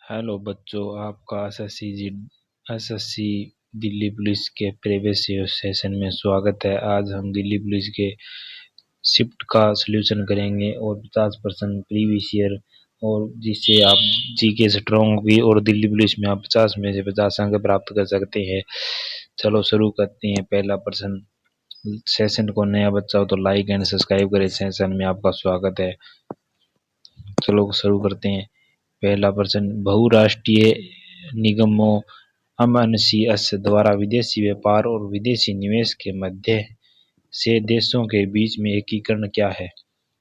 Hello बच्चों, आपका SSC Delhi police के प्रीवियस ईयर सेशन में स्वागत है। आज हम दिल्ली पुलिस के शिफ्ट का सलूशन करेंगे और 50% प्रीवियस ईयर, और जिससे आप जीके स्ट्रॉन्ग भी और दिल्ली पुलिस में आप 50 में से 50 अंक प्राप्त कर सकते हैं। चलो शुरू करते हैं। पहला प्रश्न, सेशन को नया बच्चा हो तो लाइक एंड सब्सक्राइब करें। सेशन में आपका स्वागत है। चलो शुरू करते हैं। पहला प्रश्न, बहुराष्ट्रीय निगमों एमएनसीएस द्वारा विदेशी व्यापार और विदेशी निवेश के मध्य से देशों के बीच में एकीकरण क्या है?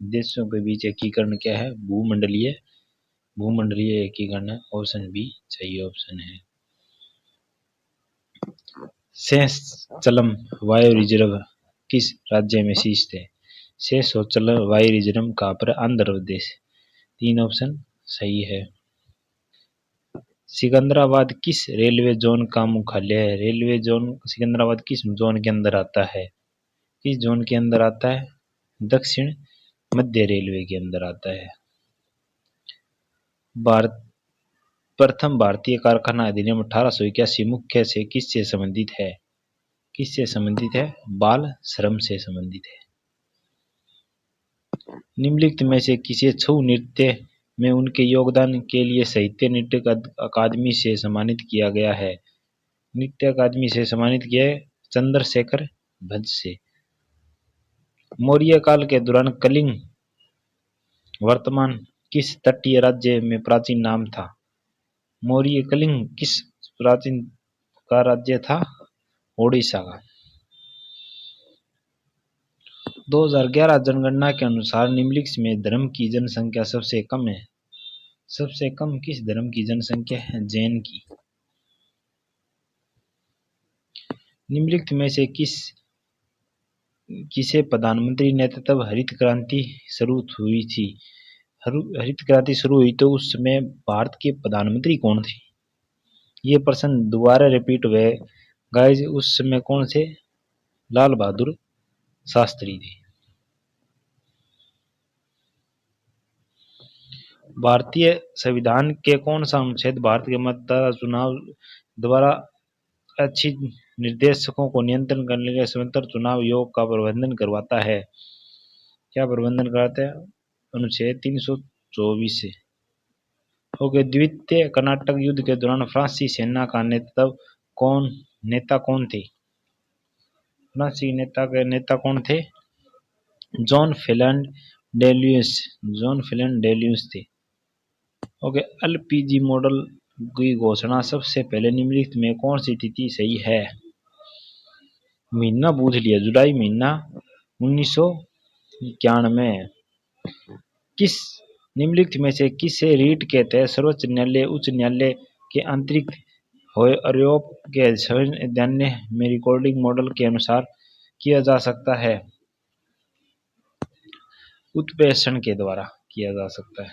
देशों के बीच एकीकरण क्या है? भूमंडलीय भूमंडलीय एकीकरण है। ऑप्शन बी सही ऑप्शन है। सेशल्स वायु रिजर्व किस राज्य में स्थित है? सेशल्स वायु रिजर्व कहाँ पर? आंध्र प्रदेश। 3 ऑप्शन सही है। सिकंदराबाद किस रेलवे जोन का मुख्यालय है? रेलवे जोन सिकंदराबाद किस जोन के अंदर आता है? किस जोन के अंदर आता है? दक्षिण मध्य रेलवे के अंदर आता है। प्रथम भारतीय कारखाना अधिनियम 1881 मुख्य से किससे संबंधित है? किससे संबंधित है? बाल श्रम से संबंधित है। निम्नलिखित में से किसे छऊ नृत्य में उनके योगदान के लिए साहित्य नृत्य अकादमी से सम्मानित किया गया है? नृत्य अकादमी से सम्मानित किया है चंद्रशेखर भंज से। मौर्य काल के दौरान कलिंग वर्तमान किस तटीय राज्य में प्राचीन नाम था? मौर्य कलिंग किस प्राचीन का राज्य था? ओडिशा का। 2011 जनगणना के अनुसार निम्नलिखित में धर्म की जनसंख्या सबसे कम है? सबसे कम किस धर्म की जनसंख्या है? जैन की। निम्नलिखित में से किसे प्रधानमंत्री नेतृत्व हरित क्रांति शुरू हुई थी? हरित क्रांति शुरू हुई तो उस समय भारत के प्रधानमंत्री कौन थे? ये प्रश्न दोबारा रिपीट हुए गाइस। उस समय कौन थे? लाल बहादुर शास्त्री थे। भारतीय संविधान के कौन सा अनुच्छेद भारत के मतदाता चुनाव द्वारा अच्छी निर्देशकों को नियंत्रण करने के स्वतंत्र चुनाव आयोग का प्रबंधन करवाता है? क्या प्रबंधन कराता है? अनुच्छेद 324 से। ओके। द्वितीय कर्नाटक युद्ध के दौरान फ्रांसीसी सेना का नेता कौन थे? फ्रांसीसी नेता कौन थे? जॉन फेलन डेल्यूस थे। ओके। एलपीजी मॉडल की घोषणा सबसे पहले निम्नलिखित में कौन सी तिथि सही है? महीना पूछ लिया, जुलाई महीना 1991। किस निम्नलिखित में से किसे रीट के तहत सर्वोच्च न्यायालय उच्च न्यायालय के अतिरिक्त आरोप के अध्ययन में रिकॉर्डिंग मॉडल के अनुसार किया जा सकता है? उत्प्रेषण के द्वारा किया जा सकता है।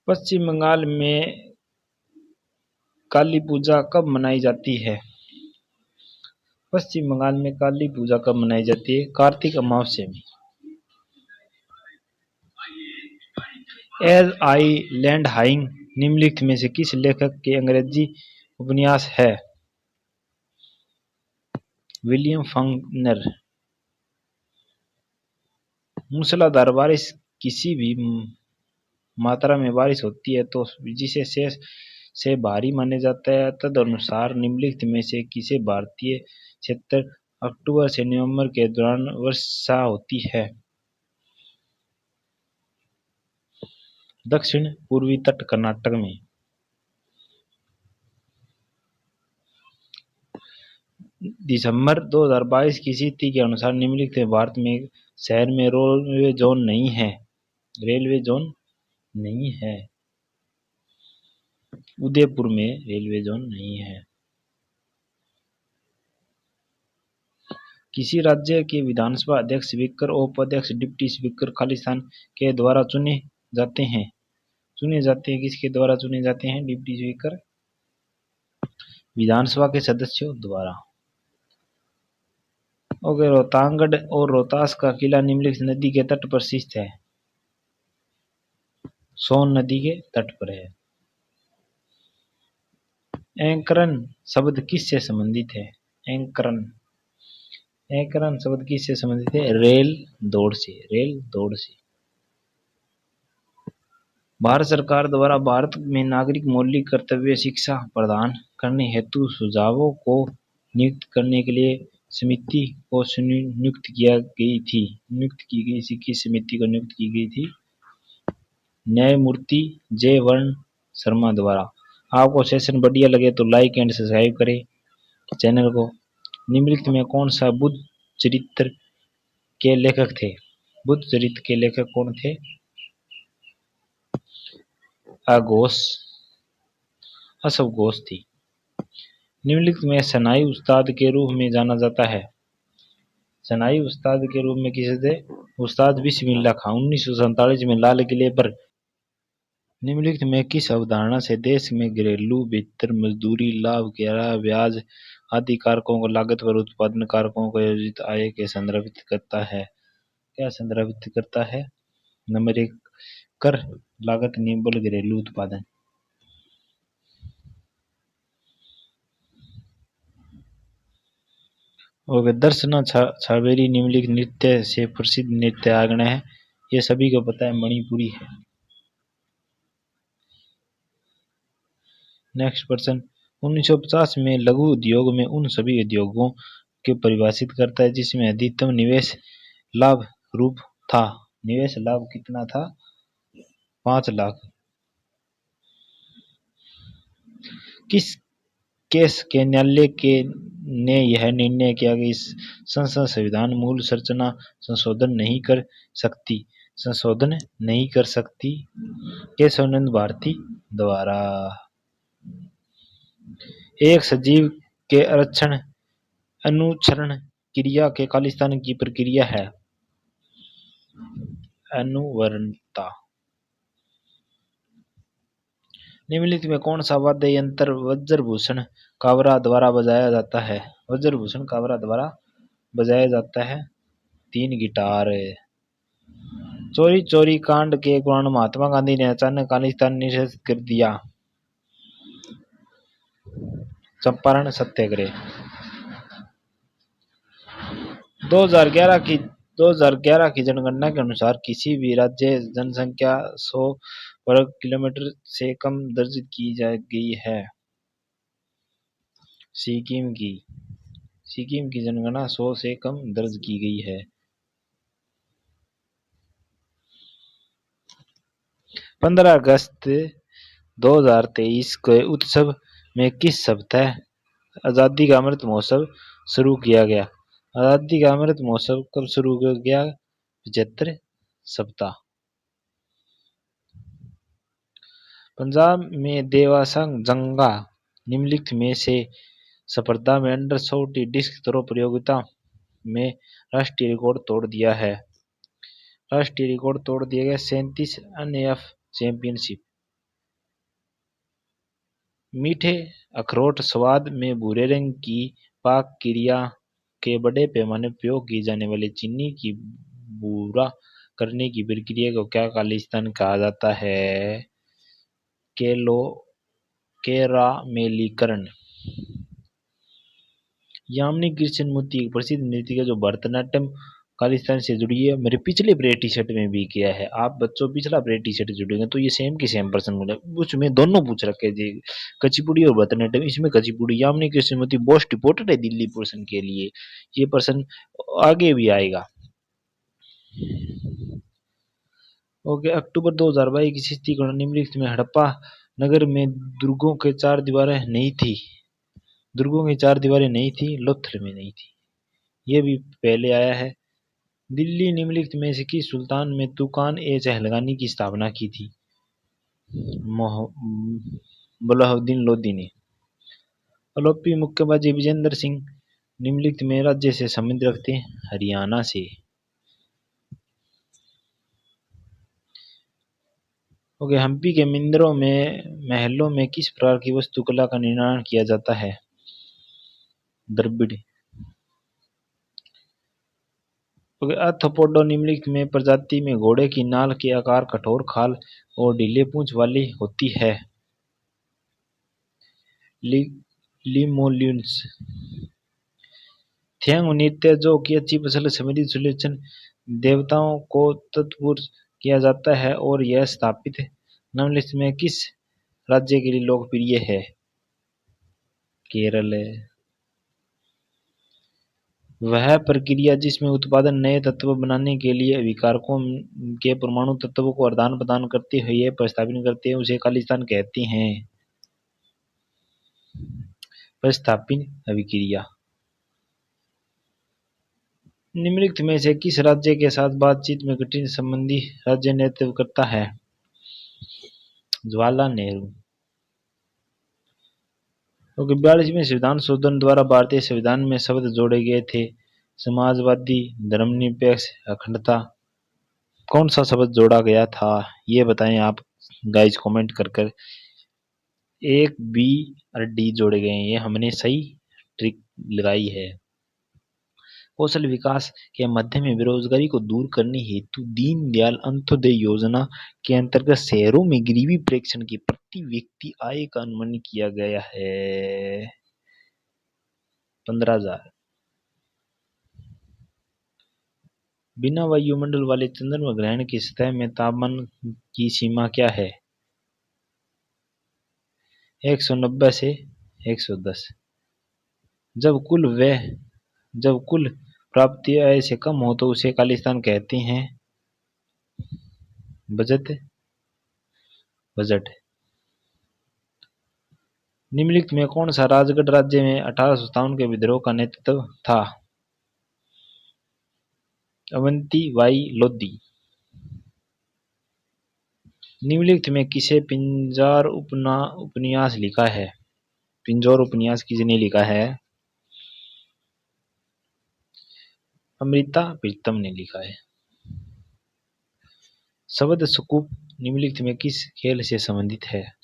पश्चिम बंगाल में काली पूजा कब मनाई जाती है? पश्चिम बंगाल में काली पूजा कब मनाई जाती है? कार्तिक अमावस्या में। एज आई लैंड हाइंग निम्नलिखित में से किस लेखक के अंग्रेजी उपन्यास है? William Faulkner. मूसलाधार बारिश किसी भी मात्रा में बारिश होती है तो जिसे शेष से भारी माना जाता है। तदनुसार निम्नलिखित में से किसे भारतीय क्षेत्र अक्टूबर से नवंबर के दौरान वर्षा होती है? दक्षिण पूर्वी तट कर्नाटक में। दिसंबर 2022 की स्थिति के अनुसार निम्नलिखित में भारत में शहर में रेलवे जोन नहीं है? रेलवे जोन नहीं है। उदयपुर में रेलवे जोन नहीं है। किसी राज्य के विधानसभा अध्यक्ष, स्पीकर, उपाध्यक्ष, डिप्टी स्पीकर खालिस्तान के द्वारा चुने जाते हैं? किसके द्वारा चुने जाते हैं? डिप्टी स्पीकर विधानसभा के सदस्यों द्वारा। ओके। रोहतांगगढ़ और रोहतास का किला निम्नलिखित नदी के तट पर स्थित है? सोन नदी के तट पर है। एंकरन शब्द किससे संबंधित है? एंकरन एंकरन शब्द किससे संबंधित है? रेल दौड़ से। रेल दौड़ से। भारत सरकार द्वारा भारत में नागरिक मौलिक कर्तव्य शिक्षा प्रदान करने हेतु सुझावों को नियुक्त करने के लिए समिति को नियुक्त की गई किस समिति को नियुक्त की गई थी? न्यायमूर्ति जे वर्ण शर्मा द्वारा। आपको सेशन बढ़िया लगे तो लाइक एंड सब्सक्राइब करें चैनल को। निम्नलिखित में कौन सा बुद्ध चरित्र के लेखक थे? बुद्ध चरित्र के लेखक कौन थे? अघोष अशोक घोष थी। निम्नलिखित में शहनाई उस्ताद के रूप में जाना जाता है। शहनाई उस्ताद के रूप में किसे थे? उस्ताद बिस्मिल्लाह खां। 1947 में लाल किले पर। निम्नलिखित में किस अवधारणा से देश में घरेलू भीतर मजदूरी, लाभ, किराया, ब्याज आदि कारकों को लागत पर उत्पादन कारकों को आयोजित आय के संदर्भित करता है? क्या संदर्भित करता है? नंबर 1 कर, लागत, निव्वल घरेलू उत्पादन। दर्शना छाबेरी निम्नलिखित नृत्य से प्रसिद्ध नृत्य आग्न है। ये सभी को पता है, मणिपुरी है। नेक्स्ट पर्सन 1950 में लघु उद्योग में उन सभी उद्योगों के परिभाषित करता है जिसमें अधिकतम निवेश लाभ रूप था। निवेश लाभ कितना था? 5 लाख। किस केस के न्यायालय ने यह निर्णय किया कि इस संसद संविधान मूल संरचना संशोधन नहीं कर सकती? केशवानंद भारती द्वारा। एक सजीव के अनुचरण क्रिया के खालिस्तान की प्रक्रिया है अनुवर्णता। निम्नलिखित में कौन सा वाद्य यंत्र वज्रभूषण कावरा द्वारा बजाया जाता है? वज्रभूषण कावरा द्वारा बजाया जाता है 3 गिटार। चोरी चोरी कांड के दौरान महात्मा गांधी ने अचानक खालिस्तान निषेध कर दिया। चंपारण सत्याग्रह। 2011 की जनगणना के अनुसार किसी भी राज्य जनसंख्या 100 वर्ग किलोमीटर से कम दर्ज की गई है। सिक्किम की जनगणना 100 से कम दर्ज की गई है। 15 अगस्त 2023 के उत्सव में किस सप्ताह आजादी का अमृत महोत्सव शुरू किया गया? आजादी का अमृत महोत्सव कब शुरू किया गया? 75 सप्ताह। पंजाब में देवासंग जंगा निम्नलिखित में से स्पर्धा में अंडर 40 डिस्क थ्रो प्रतियोगिता में राष्ट्रीय रिकॉर्ड तोड़ दिया है। राष्ट्रीय रिकॉर्ड तोड़ दिया गया 37 एनएफ चैंपियनशिप। मीठे अखरोट स्वाद में भूरे रंग की पाक क्रिया के बड़े पैमाने पर उपयोग की जाने वाली चीनी की भूरा करने की प्रक्रिया को क्या खालिस्तान कहा जाता है? केरामेलीकरण। यामिनी कृष्णमूर्ति एक प्रसिद्ध नृत्यिका जो भरतनाट्यम खालिस्तान से जुड़ी है। मेरे पिछले प्रेयर टी शर्ट में भी किया है। आप बच्चों पिछला प्रेयर टी शर्ट जुड़ेंगे तो ये सेम की सेम पर्सन मिले। उसमें दोनों पूछ रखे थे, कचिपुड़ी और भरतनाट्यम। इसमें कचिपुड़ी। यामिनी कृष्णमूर्ति मोस्ट इंपोर्टेंट है दिल्ली पर्सन के लिए। ये पर्सन आगे भी आएगा। ओके, अक्टूबर 2022 की स्थितिगणना निम्नलिखित में हड़प्पा नगर में दुर्गों के 4 दीवारें नहीं थी। दुर्गों की 4 दीवारें नहीं थी। लोथल में नहीं थी। ये भी पहले आया है। दिल्ली निम्नलिखित में से किस सुल्तान में तुकान ए चहलगानी की स्थापना की थी? बलाउद्दीन लोदी ने। ओलंपिक मुक्केबाजी विजेंद्र सिंह निम्नलिखित में राज्य से संबंध रखते हैं? हरियाणा से। ओके, हम्पी के मंदिरों में महलों में किस प्रकार की वास्तुकला का निर्माण किया जाता है? द्रविड़। आर्थ्रोपोडा निम्नलिखित में प्रजाति में घोड़े की नाल के आकार, कठोर खाल और ढीले पूंछ वाली होती है। लिमोल्यून्स थेंग नृत्य जो कि अच्छी फसल संबंधी सॉल्यूशन देवताओं को तत्पुरुष किया जाता है और यह स्थापित निम्नलिखित में किस राज्य के लिए लोकप्रिय है? केरल है। वह प्रक्रिया जिसमें उत्पादन नए तत्व बनाने के लिए विकारकों के परमाणु तत्वों को आदान प्रदान करते हुए प्रतिस्थापित करते हैं उसे खालिस्तान कहते हैं। प्रतिस्थापन अभिक्रिया। निम्नलिखित में से किस राज्य के साथ बातचीत में कठिन संबंधी राज्य नेतृत्व करता है? जवाहरलाल नेहरू। क्योंकि 42वें संविधान शोधन द्वारा भारतीय संविधान में शब्द जोड़े गए थे समाजवादी, धर्मनिरपेक्ष, अखंडता। कौन सा शब्द जोड़ा गया था ये बताएं आप गाइज कमेंट कर। एक बी और डी जोड़े गए हैं, ये हमने सही ट्रिक लगाई है। कौशल विकास के माध्यम में बेरोजगारी को दूर करने हेतु दीनदयाल अंत्योदय योजना के अंतर्गत शहरों में गरीबी प्रेक्षण की प्रति व्यक्ति आय का अनुमान किया गया है 15,000। बिना वायुमंडल वाले चंद्रमा ग्रहण की सतह में तापमान की सीमा क्या है? 190 से 110। जब कुल प्राप्ति आय से कम हो तो उसे खालिस्तान कहते हैं। बजट। निम्नलिखित में कौन सा राजगढ़ राज्य में 1857 के विद्रोह का नेतृत्व था? अवंती बाई लोधी। निम्नलिखित में किसे पिंजौर उपन्यास लिखा है? पिंजौर उपन्यास किसने लिखा है? अमृता प्रीतम ने लिखा है। शब्द स्कूप निम्नलिखित में किस खेल से संबंधित है?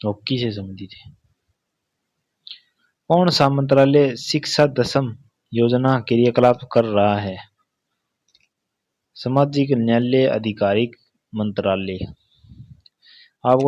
हॉकी से संबंधित है। कौन सा मंत्रालय शिक्षा दशम योजना क्रियाकलाप कर रहा है? सामाजिक न्याय अधिकारिक मंत्रालय। आपको